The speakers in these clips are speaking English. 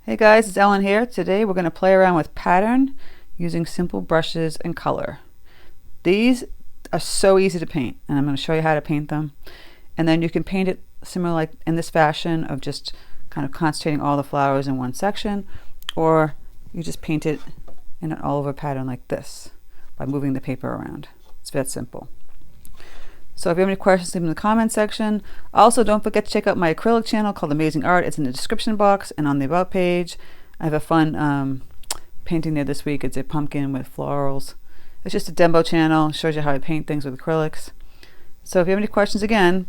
Hey guys, it's Ellen here. Today we're going to play around with pattern using simple brushes and color. These are so easy to paint, and I'm going to show you how to paint them. And then you can paint it similar like in this fashion of just kind of concentrating all the flowers in one section, or you just paint it in an all over pattern like this by moving the paper around. It's that simple. So if you have any questions, leave them in the comment section. Also, don't forget to check out my acrylic channel called Amazing Art. It's in the description box and on the About page. I have a fun painting there this week. It's a pumpkin with florals. It's just a demo channel. It shows you how I paint things with acrylics. So if you have any questions, again,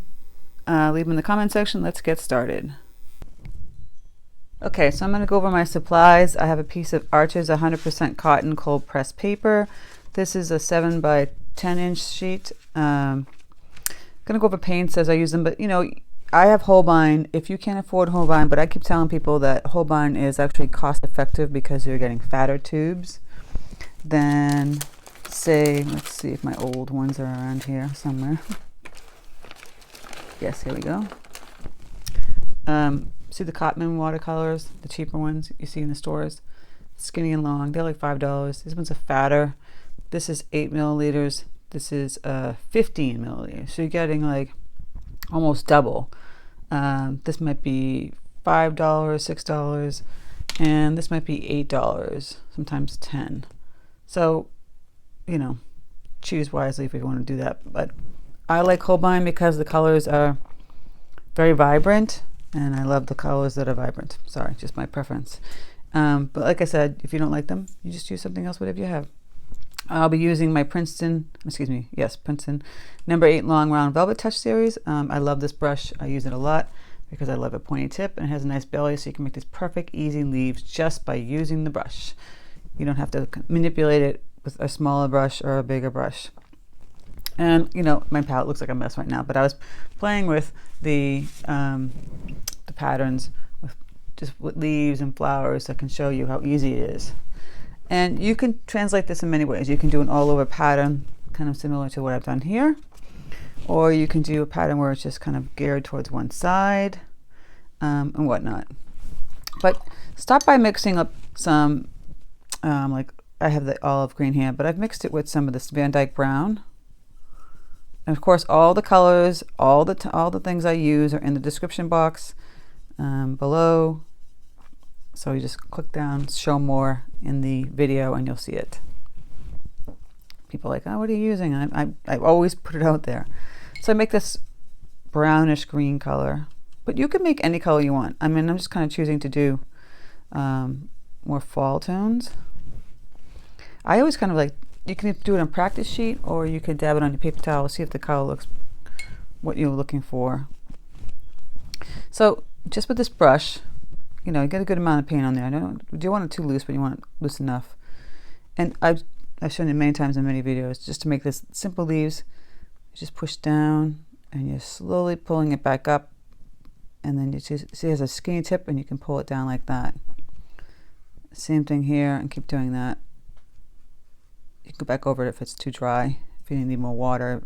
leave them in the comment section. Let's get started. Okay, so I'm going to go over my supplies. I have a piece of Arches 100% cotton cold pressed paper. This is a 7 by 10 inch sheet. Gonna go over paints as I use them, but you know, I have Holbein. If you can't afford Holbein, but I keep telling people that Holbein is actually cost effective because you're getting fatter tubes than, say, let's see if my old ones are around here somewhere. Yes, here we go. See the Cadmium watercolors, the cheaper ones you see in the stores, skinny and long. They're like $5. These ones are fatter. This is 8 milliliters. This is 15 milliliters, so you're getting like almost double. This might be $5, $6, and this might be $8, sometimes 10. So, you know, choose wisely if you want to do that. But I like Holbein because the colors are very vibrant, and I love the colors that are vibrant. Sorry, just my preference. But like I said, if you don't like them, you just use something else, whatever you have. I'll be using my Princeton number 8 long round velvet touch series. I love this brush. I use it a lot because I love a pointy tip and it has a nice belly, so you can make these perfect easy leaves just by using the brush. You don't have to manipulate it with a smaller brush or a bigger brush. And you know, my palette looks like a mess right now, but I was playing with the patterns with leaves and flowers that can show you how easy it is. And you can translate this in many ways. You can do an all-over pattern, kind of similar to what I've done here. Or you can do a pattern where it's just kind of geared towards one side and whatnot. But start by mixing up some, like I have the olive green here, but I've mixed it with some of this Van Dyke brown. And of course, all the colors, all the things I use are in the description box below. So you just click down, show more in the video, and you'll see it. People are like, oh, what are you using? I always put it out there. So I make this brownish green color, but you can make any color you want. I mean, I'm just kind of choosing to do more fall tones. I always kind of like, you can do it on practice sheet, or you could dab it on your paper towel, see if the color looks what you're looking for. So just with this brush, you know, you get a good amount of paint on there. You don't want it too loose, but you want it loose enough. And I've shown it many times in many videos, just to make this simple leaves. You just push down, and you're slowly pulling it back up. And then you see it has a skinny tip, and you can pull it down like that. Same thing here, and keep doing that. You can go back over it if it's too dry. If you need more water,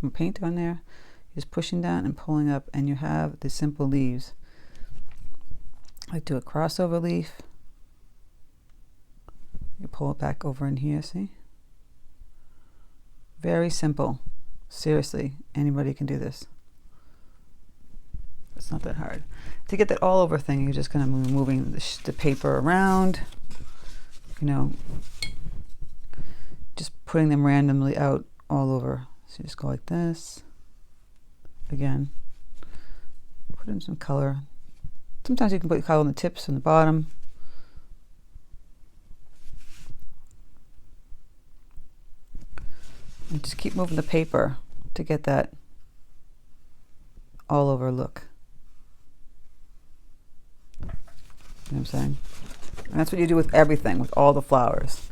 more paint on there. You're just pushing down and pulling up, and you have the simple leaves. I do a crossover leaf. You pull it back over in here, see? Very simple. Seriously, anybody can do this. It's not that hard. To get that all over thing, you're just going to be moving the paper around, you know, just putting them randomly out all over. So you just go like this. Again, put in some color. Sometimes you can put color on the tips and the bottom. And just keep moving the paper to get that all over look. You know what I'm saying? And that's what you do with everything, with all the flowers.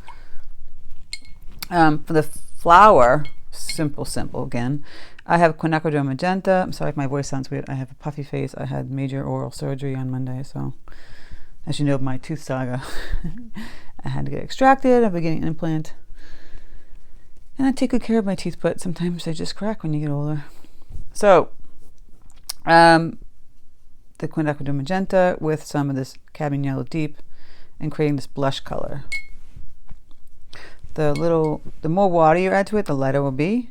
For the flower, simple again, I have Quinacridone Magenta. I'm sorry if my voice sounds weird. I have a puffy face. I had major oral surgery on Monday, so as you know, my tooth saga. I had to get extracted. I've been getting an implant. And I take good care of my teeth, but sometimes they just crack when you get older. So, the Quinacridone Magenta with some of this Cadmium Yellow Deep and creating this blush color. The more water you add to it, the lighter it will be.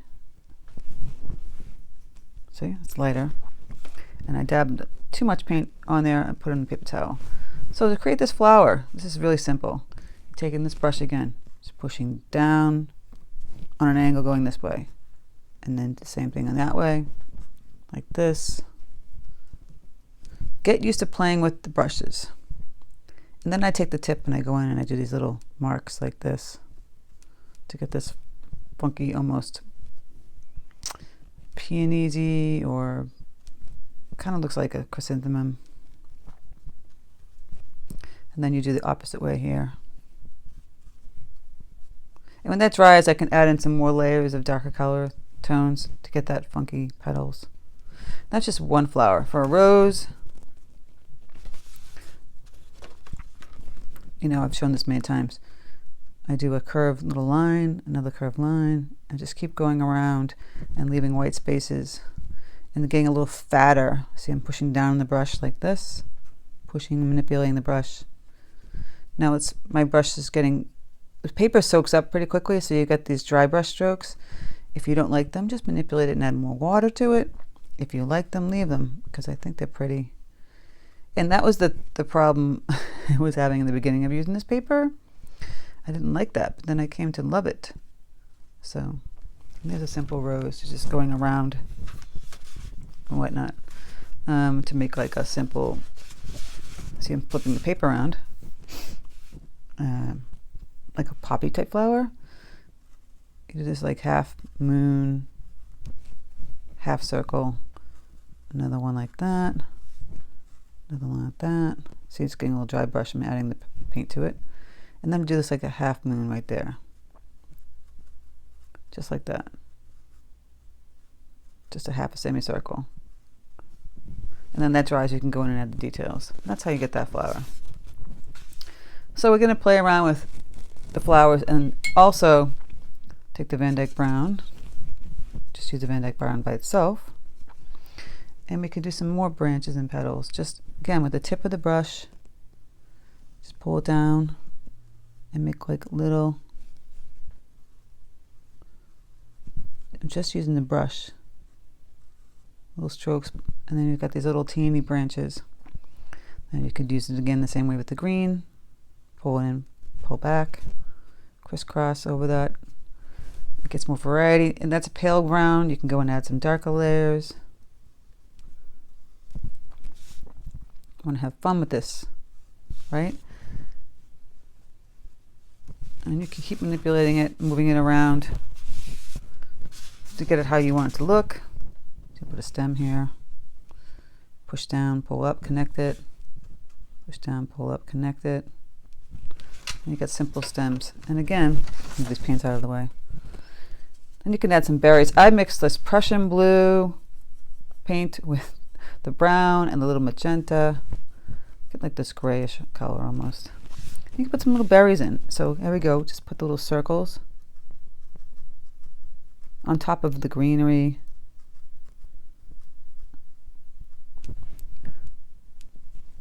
See, it's lighter. And I dabbed too much paint on there and put it on the paper towel. So to create this flower, this is really simple. You're taking this brush again, just pushing down on an angle going this way. And then the same thing on that way, like this. Get used to playing with the brushes. And then I take the tip and I go in and I do these little marks like this to get this funky, almost peony or kind of looks like a chrysanthemum. And then you do the opposite way here. And when that dries, I can add in some more layers of darker color tones to get that funky petals. That's just one flower. For a rose, you know, I've shown this many times. I do a curved little line, another curved line, and just keep going around and leaving white spaces and getting a little fatter. See, I'm pushing down the brush like this, pushing, manipulating the brush. Now my brush is getting, the paper soaks up pretty quickly, so you get these dry brush strokes. If you don't like them, just manipulate it and add more water to it. If you like them, leave them, because I think they're pretty. And that was the problem I was having in the beginning of using this paper. I didn't like that, but then I came to love it. So there's a simple rose, just going around and whatnot, to make like a simple, see, I'm flipping the paper around, like a poppy type flower. You do this like half moon, half circle, another one like that, another one like that. See, it's getting a little dry brush. I'm adding the paint to it. And then do this like a half moon right there. Just like that. Just a half a semicircle. And then that dries, you can go in and add the details. That's how you get that flower. So we're going to play around with the flowers and also take the Van Dyke Brown. Just use the Van Dyke Brown by itself. And we can do some more branches and petals. Just, again, with the tip of the brush, just pull it down and make like little, I'm just using the brush, little strokes, and then you've got these little teeny branches. And you could use it again the same way with the green. Pull in, pull back, crisscross over that. It gets more variety, and that's a pale brown. You can go and add some darker layers. I want to have fun with this, right? And you can keep manipulating it, moving it around to get it how you want it to look. So put a stem here, push down, pull up, connect it, push down, pull up, connect it. And you got simple stems. And again, move these paints out of the way. And you can add some berries. I mixed this Prussian blue paint with the brown and the little magenta. Get like this grayish color almost. You can put some little berries in. So there we go. Just put the little circles on top of the greenery.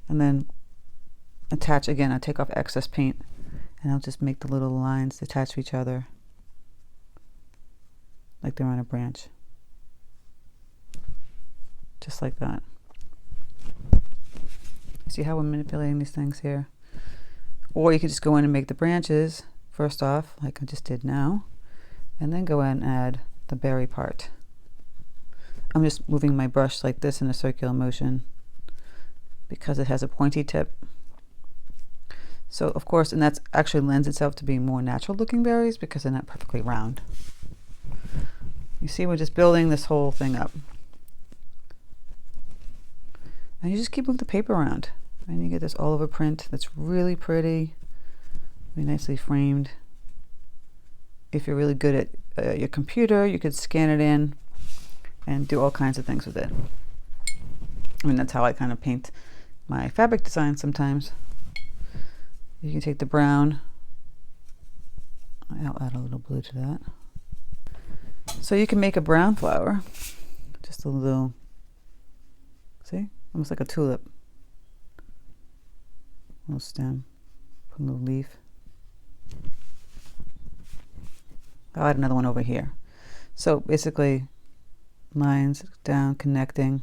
And then attach again. I'll take off excess paint and I'll just make the little lines attach to each other like they're on a branch. Just like that. See how we're manipulating these things here? Or you could just go in and make the branches first off, like I just did now, and then go in and add the berry part. I'm just moving my brush like this in a circular motion because it has a pointy tip. So of course, and that actually lends itself to being more natural looking berries because they're not perfectly round. You see, we're just building this whole thing up. And you just keep moving the paper around. And you get this all over print that's really pretty, really nicely framed. If you're really good at your computer, you could scan it in and do all kinds of things with it. I mean, that's how I kind of paint my fabric design sometimes. You can take the brown. I'll add a little blue to that. So you can make a brown flower. Just a little, see? Almost like a tulip. little stem, put a little leaf. I'll add another one over here. So basically, lines down, connecting,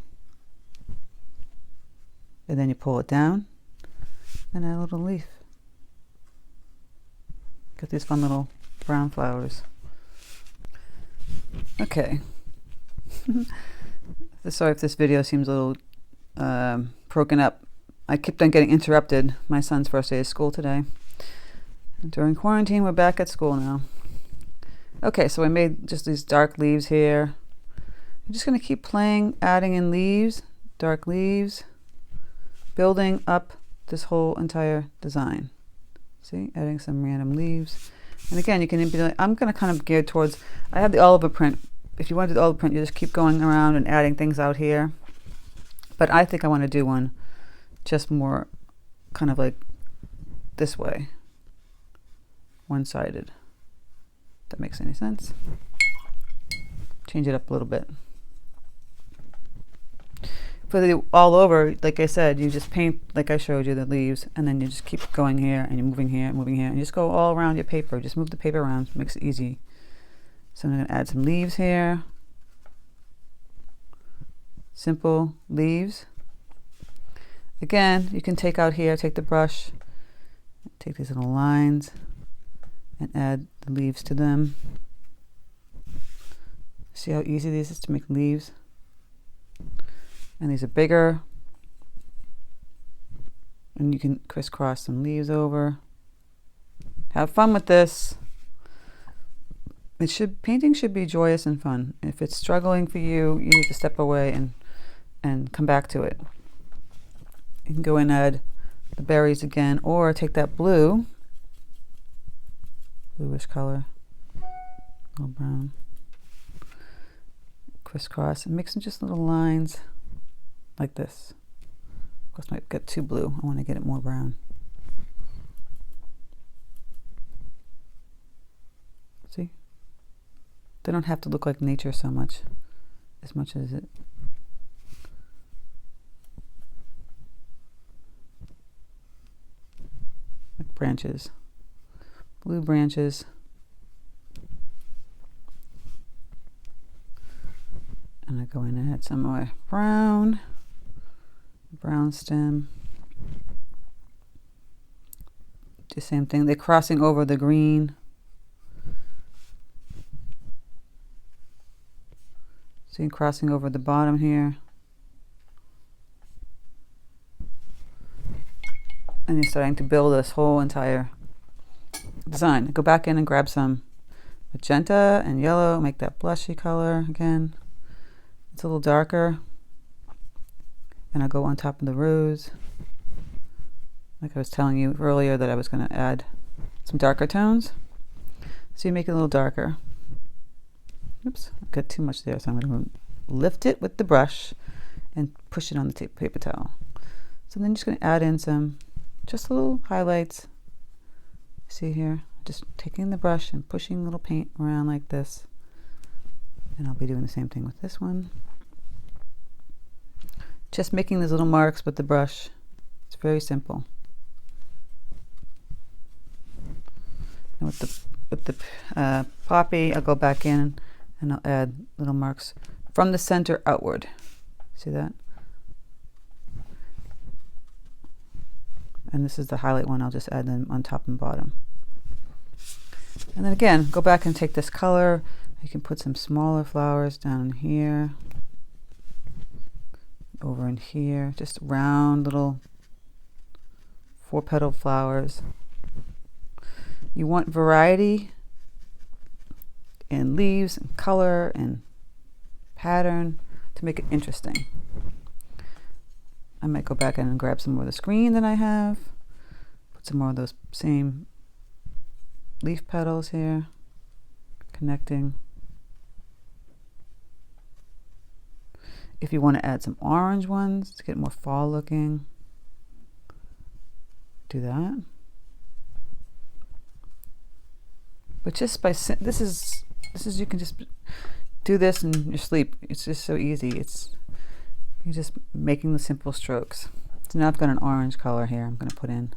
and then you pull it down and add a little leaf. Get these fun little brown flowers. Okay. Sorry if this video seems a little broken up. I kept on getting interrupted. My son's first day of school today. During quarantine, we're back at school now. Okay, so I made just these dark leaves here. I'm just going to keep playing, adding in leaves, dark leaves, building up this whole entire design. See, adding some random leaves. And again, you can be like, I'm going to kind of gear towards, I have the Oliver print. If you want to do the Oliver print, you just keep going around and adding things out here. But I think I want to do one just more kind of like this way, one-sided. If that makes any sense. Change it up a little bit. For the all over, like I said, you just paint, like I showed you, the leaves, and then you just keep going here, and you're moving here, and you just go all around your paper. Just move the paper around, makes it easy. So I'm going to add some leaves here. Simple leaves. Again, you can take out here, take the brush, take these little lines, and add the leaves to them. See how easy this is to make leaves? And these are bigger. And you can crisscross some leaves over. Have fun with this. Painting should be joyous and fun. If it's struggling for you, you need to step away and come back to it. You can go and add the berries again, or take that bluish color, a little brown, crisscross, and make some just little lines like this. Of course, I might get too blue. I want to get it more brown. See? They don't have to look like nature so much, as much as it. Like branches, blue branches. And I go in and add some more brown stem. Do the same thing. They're crossing over the green. See, crossing over the bottom here. And you're starting to build this whole entire design. Go back in and grab some magenta and yellow, make that blushy color again. It's a little darker. And I'll go on top of the rose. Like I was telling you earlier that I was going to add some darker tones. So you make it a little darker. Oops, I got too much there, so I'm going to lift it with the brush and push it on the paper towel. So then I'm just going to add in some just little highlights. See here, just taking the brush and pushing a little paint around like this. And I'll be doing the same thing with this one. Just making these little marks with the brush. It's very simple. And with the poppy, I'll go back in and I'll add little marks from the center outward. See that? And this is the highlight one. I'll just add them on top and bottom. And then again, go back and take this color. You can put some smaller flowers down here, over in here, just round little 4-petaled flowers. You want variety in leaves and color and pattern to make it interesting. I might go back in and grab some more of the screen that I have, put some more of those same leaf petals here, connecting. If you want to add some orange ones to get more fall looking, do that. But just by this is you can just do this in your sleep. It's just so easy. You're just making the simple strokes. So now I've got an orange color here I'm going to put in.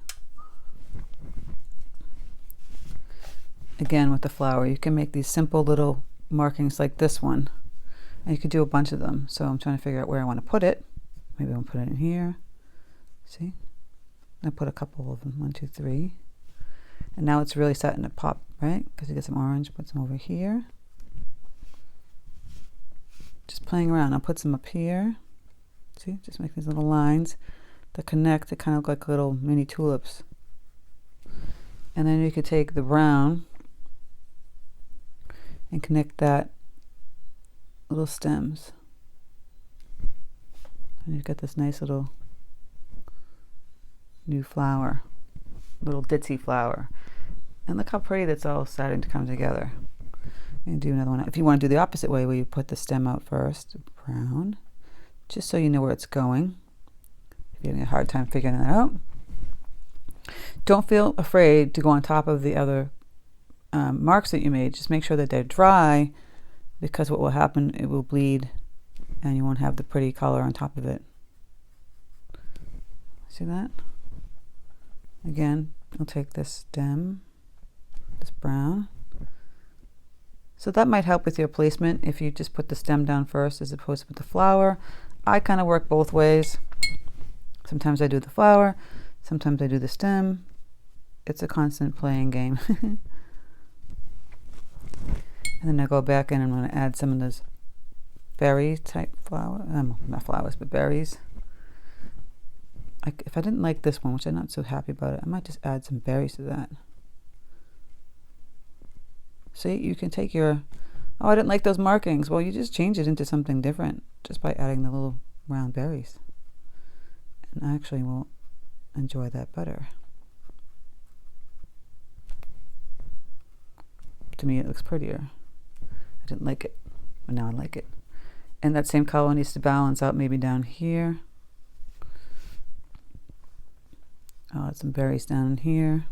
again with the flower, you can make these simple little markings like this one, and you could do a bunch of them. So I'm trying to figure out where I want to put it. Maybe I'll put it in here. See, I put a couple of them, 1, 2, 3, and now it's really starting to pop, right? Because you get some orange. Put some over here. Just playing around. I'll put some up here. See, just make these little lines that connect to kind of look like little mini tulips. And then you could take the brown and connect that little stems. And you've got this nice little new flower, little ditzy flower. And look how pretty that's all starting to come together. And do another one. If you want to do the opposite way, where you put the stem out first, brown, just so you know where it's going. If you're having a hard time figuring that out, don't feel afraid to go on top of the other marks that you made. Just make sure that they're dry, because what will happen, it will bleed and you won't have the pretty color on top of it. See that? Again, I'll take this stem, this brown. So that might help with your placement if you just put the stem down first as opposed to put the flower. I kind of work both ways. Sometimes I do the flower, sometimes I do the stem. It's a constant playing game. And then I go back in and I'm going to add some of those berry type flower, not flowers, but berries. If I didn't like this one, which I'm not so happy about it, I might just add some berries to that. See, you can take your, oh, I didn't like those markings. Well, you just change it into something different just by adding the little round berries. And I actually will enjoy that better. To me, it looks prettier. I didn't like it, but now I like it. And that same color needs to balance out maybe down here. I'll add some berries down here.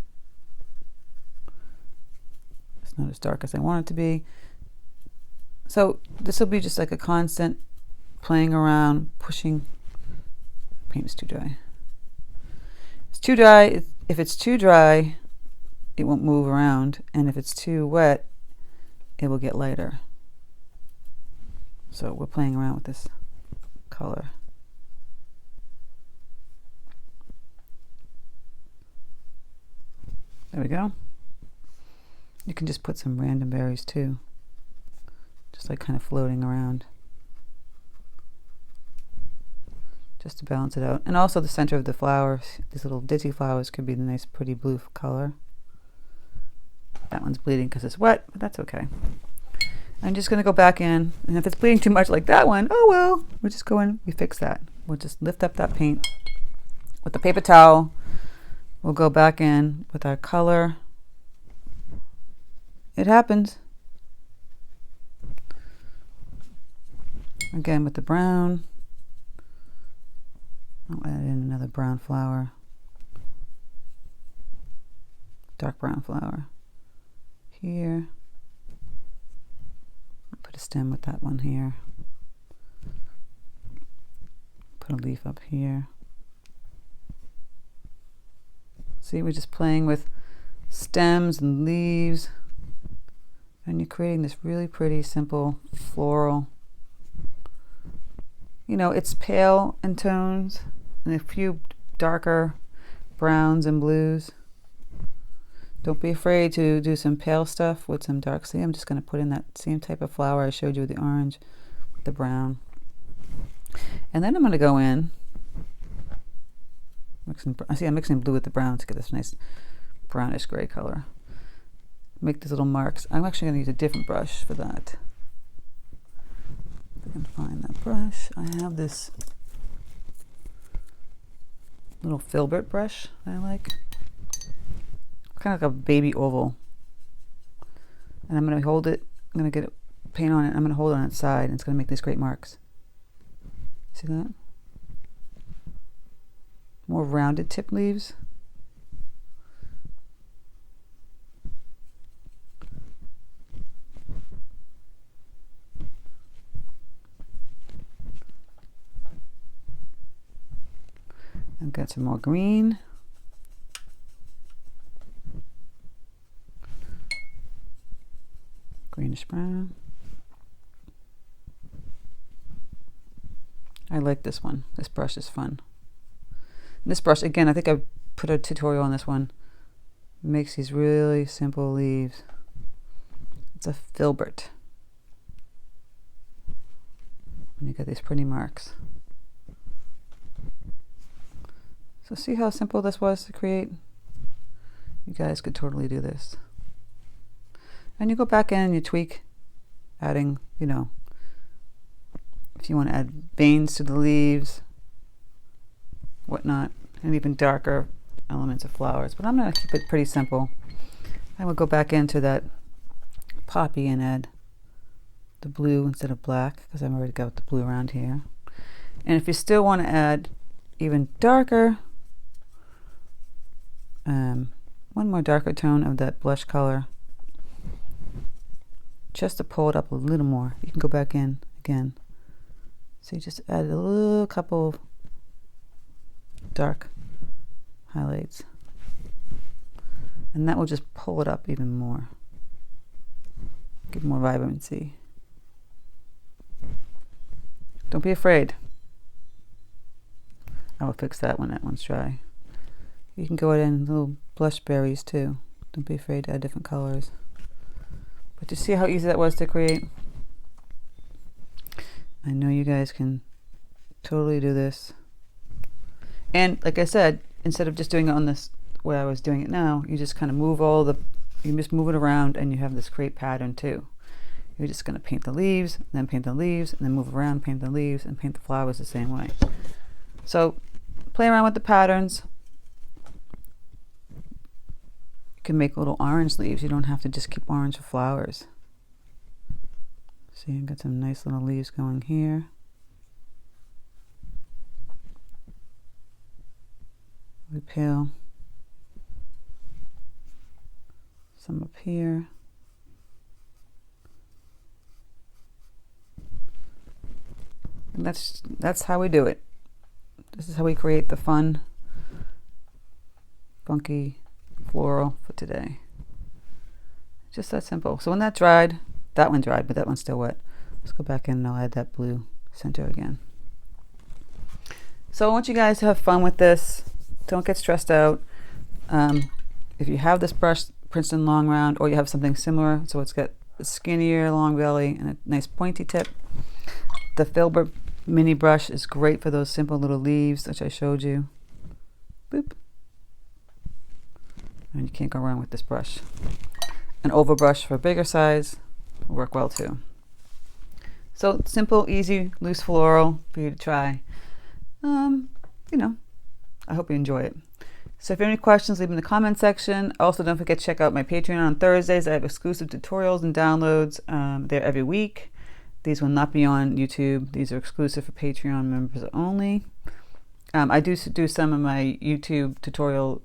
It's not as dark as I want it to be. So this will be just like a constant playing around, pushing. Paint is too dry. It's too dry. If it's too dry, it won't move around. And if it's too wet, it will get lighter. So we're playing around with this color. There we go. You can just put some random berries too, just like kind of floating around, just to balance it out. And also the center of the flowers, these little ditty flowers, could be the nice pretty blue color. That one's bleeding because it's wet, but that's okay. I'm just going to go back in, and if it's bleeding too much like that one, oh well, we'll just go in, we fix that. We'll just lift up that paint with the paper towel. We'll go back in with our color. It happens. Again with the brown. I'll add in another brown flower. Dark brown flower. Here. I'll put a stem with that one here. Put a leaf up here. See, we're just playing with stems and leaves, and you're creating this really pretty, simple floral. You know, it's pale in tones and a few darker browns and blues. Don't be afraid to do some pale stuff with some dark. See, I'm just going to put in that same type of flower I showed you with the orange, with the brown. And then I'm going to go in. I'm mixing blue with the brown to get this nice brownish gray color. Make these little marks. I'm actually going to use a different brush for that. If I can find that brush. I have this little filbert brush that I like. Kind of like a baby oval. And I'm going to hold it. I'm going to get paint on it. I'm going to hold it on its side, and it's going to make these great marks. See that? More rounded tip leaves. I've got some more green. greenish brown. I like this one. This brush is fun. This brush, again, I think I put a tutorial on this one. It makes these really simple leaves. It's a filbert. And you got these pretty marks. So see how simple this was to create? You guys could totally do this. And you go back in and you tweak, adding, you know, if you want to add veins to the leaves, whatnot, and even darker elements of flowers. But I'm going to keep it pretty simple. I will go back into that poppy and add the blue instead of black, because I've already got the blue around here. And if you still want to add even darker, one more darker tone of that blush color, just to pull it up a little more, you can go back in again. So you just add a little couple of dark highlights, and that will just pull it up even more, give more vibrancy. Don't be afraid. I will fix that when that one's dry. You can go in little blush berries too. Don't be afraid to add different colors. But you see how easy that was to create? I know you guys can totally do this. And like I said, instead of just doing it on this way I was doing it now, you just kind of move you just move it around, and you have this great pattern too. You're just going to paint the leaves, then paint the leaves, and then move around, paint the leaves, and paint the flowers the same way. So play around with the patterns. You can make little orange leaves. You don't have to just keep orange for flowers. See, I've got some nice little leaves going here. Really pale. Some up here. And that's how we do it. This is how we create the fun, funky floral for today. Just that simple. So when that dried, that one dried, but that one's still wet. Let's go back in and I'll add that blue center again. So I want you guys to have fun with this. Don't get stressed out. If you have this brush, Princeton long round, or you have something similar, so it's got a skinnier long belly and a nice pointy tip, the filbert mini brush is great for those simple little leaves, which I showed you. Boop. And you can't go wrong with this brush. An oval brush for a bigger size will work well too. So simple, easy, loose floral for you to try. You know, I hope you enjoy it. So if you have any questions, leave them in the comment section. Also, don't forget to check out my Patreon on Thursdays. I have exclusive tutorials and downloads there every week. These will not be on YouTube. These are exclusive for Patreon members only. I do some of my YouTube tutorial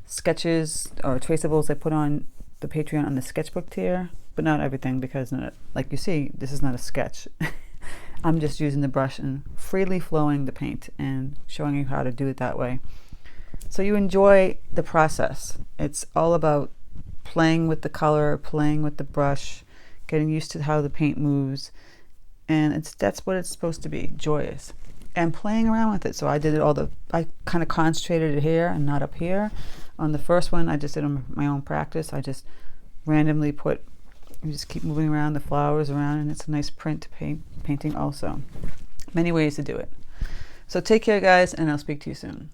sketches or traceables I put on the Patreon on the sketchbook tier, but not everything, because like you see, this is not a sketch. I'm just using the brush and freely flowing the paint and showing you how to do it that way. So you enjoy the process. It's all about playing with the color, playing with the brush, getting used to how the paint moves, and that's what it's supposed to be, joyous, and playing around with it. So I did it I kind of concentrated it here and not up here. On the first one, I just did on my own practice. I just randomly you just keep moving around the flowers around, and it's a nice print painting also. Many ways to do it. So take care, guys, and I'll speak to you soon.